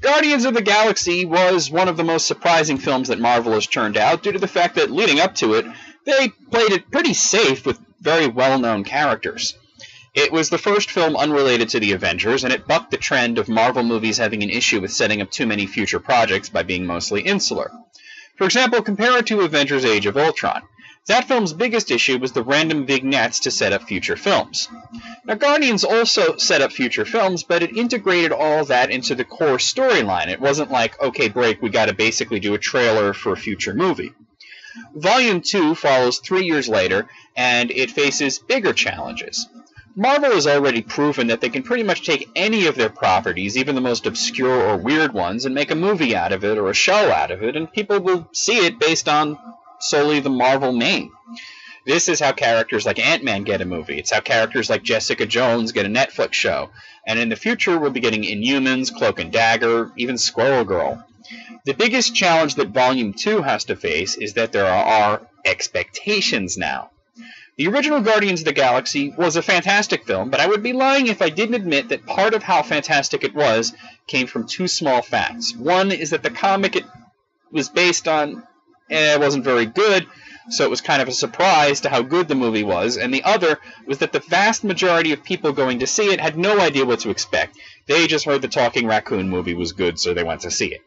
Guardians of the Galaxy was one of the most surprising films that Marvel has turned out due to the fact that leading up to it, they played it pretty safe with very well-known characters. It was the first film unrelated to the Avengers, and it bucked the trend of Marvel movies having an issue with setting up too many future projects by being mostly insular. For example, compare it to Avengers Age of Ultron. That film's biggest issue was the random vignettes to set up future films. Now, Guardians also set up future films, but it integrated all that into the core storyline. It wasn't like, okay, break, we gotta basically do a trailer for a future movie. Volume 2 follows 3 years later, and it faces bigger challenges. Marvel has already proven that they can pretty much take any of their properties, even the most obscure or weird ones, and make a movie out of it or a show out of it, and people will see it based on solely the Marvel name. This is how characters like Ant-Man get a movie. It's how characters like Jessica Jones get a Netflix show. And in the future, we'll be getting Inhumans, Cloak and Dagger, even Squirrel Girl. The biggest challenge that Volume 2 has to face is that there are expectations now. The original Guardians of the Galaxy was a fantastic film, but I would be lying if I didn't admit that part of how fantastic it was came from two small facts. One is that the comic it was based on wasn't very good, so it was kind of a surprise to how good the movie was, and the other was that the vast majority of people going to see it had no idea what to expect. They just heard the Talking Raccoon movie was good, so they went to see it.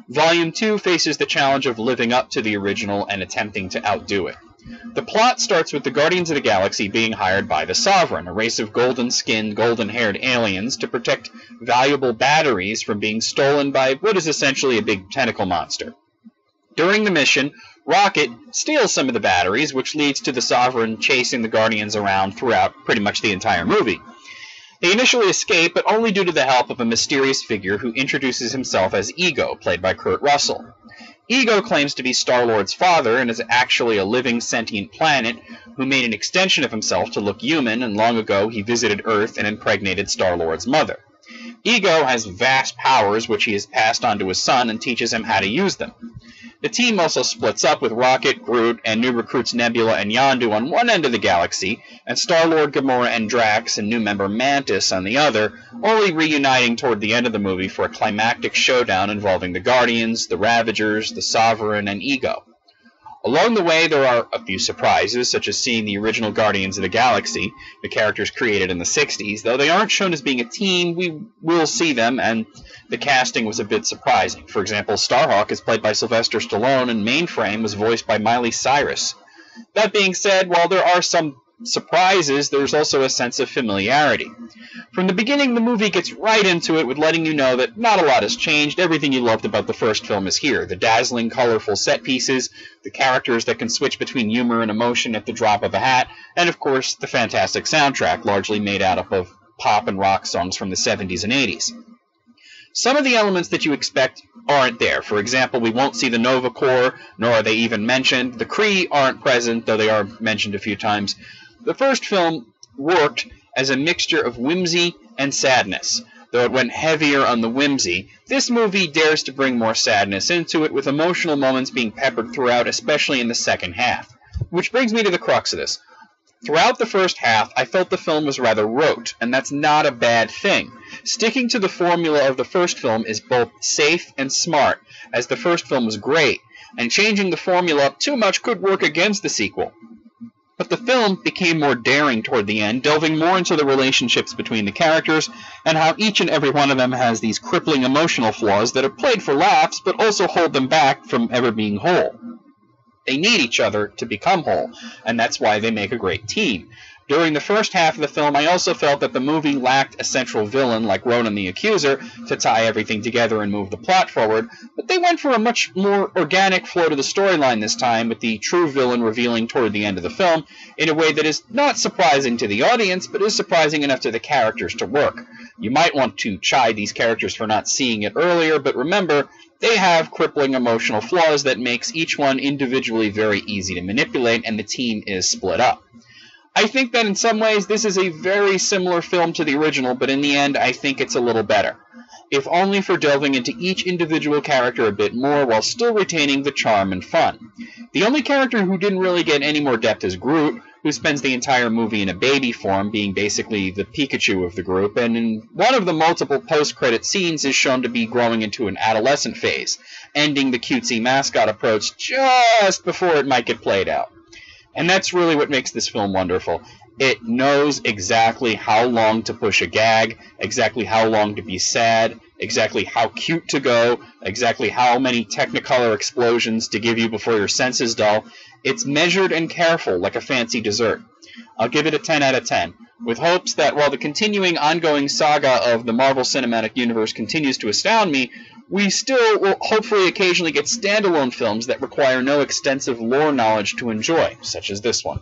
Volume 2 faces the challenge of living up to the original and attempting to outdo it. The plot starts with the Guardians of the Galaxy being hired by the Sovereign, a race of golden-skinned, golden-haired aliens, to protect valuable batteries from being stolen by what is essentially a big tentacle monster. During the mission, Rocket steals some of the batteries, which leads to the Sovereign chasing the Guardians around throughout pretty much the entire movie. They initially escape, but only due to the help of a mysterious figure who introduces himself as Ego, played by Kurt Russell. Ego claims to be Star-Lord's father and is actually a living sentient planet who made an extension of himself to look human, and long ago he visited Earth and impregnated Star-Lord's mother. Ego has vast powers which he has passed on to his son and teaches him how to use them. The team also splits up with Rocket, Groot, and new recruits Nebula and Yondu on one end of the galaxy, and Star-Lord, Gamora, and Drax, and new member Mantis on the other, only reuniting toward the end of the movie for a climactic showdown involving the Guardians, the Ravagers, the Sovereign, and Ego. Along the way, there are a few surprises, such as seeing the original Guardians of the Galaxy, the characters created in the 60s. Though they aren't shown as being a team, we will see them, and the casting was a bit surprising. For example, Starhawk is played by Sylvester Stallone, and Mainframe was voiced by Miley Cyrus. That being said, while there are some surprises, there's also a sense of familiarity. From the beginning, the movie gets right into it with letting you know that not a lot has changed. Everything you loved about the first film is here. The dazzling, colorful set pieces, the characters that can switch between humor and emotion at the drop of a hat, and of course, the fantastic soundtrack, largely made out up of pop and rock songs from the 70s and 80s. Some of the elements that you expect aren't there. For example, we won't see the Nova Corps, nor are they even mentioned. The Kree aren't present, though they are mentioned a few times. The first film worked as a mixture of whimsy and sadness. Though it went heavier on the whimsy, this movie dares to bring more sadness into it, with emotional moments being peppered throughout, especially in the second half. Which brings me to the crux of this. Throughout the first half, I felt the film was rather rote, and that's not a bad thing. Sticking to the formula of the first film is both safe and smart, as the first film was great, and changing the formula up too much could work against the sequel. But the film became more daring toward the end, delving more into the relationships between the characters, and how each and every one of them has these crippling emotional flaws that are played for laughs, but also hold them back from ever being whole. They need each other to become whole, and that's why they make a great team. During the first half of the film, I also felt that the movie lacked a central villain like Ronan the Accuser to tie everything together and move the plot forward, but they went for a much more organic flow to the storyline this time, with the true villain revealing toward the end of the film in a way that is not surprising to the audience, but is surprising enough to the characters to work. You might want to chide these characters for not seeing it earlier, but remember, they have crippling emotional flaws that makes each one individually very easy to manipulate, and the team is split up. I think that in some ways this is a very similar film to the original, but in the end I think it's a little better. If only for delving into each individual character a bit more while still retaining the charm and fun. The only character who didn't really get any more depth is Groot, who spends the entire movie in a baby form, being basically the Pikachu of the group, and in one of the multiple post-credit scenes is shown to be growing into an adolescent phase, ending the cutesy mascot approach just before it might get played out. And that's really what makes this film wonderful. It knows exactly how long to push a gag, exactly how long to be sad, exactly how cute to go, exactly how many Technicolor explosions to give you before your senses dull. It's measured and careful, like a fancy dessert. I'll give it a 10 out of 10, with hopes that while the continuing ongoing saga of the Marvel Cinematic Universe continues to astound me, we still will hopefully occasionally get standalone films that require no extensive lore knowledge to enjoy, such as this one.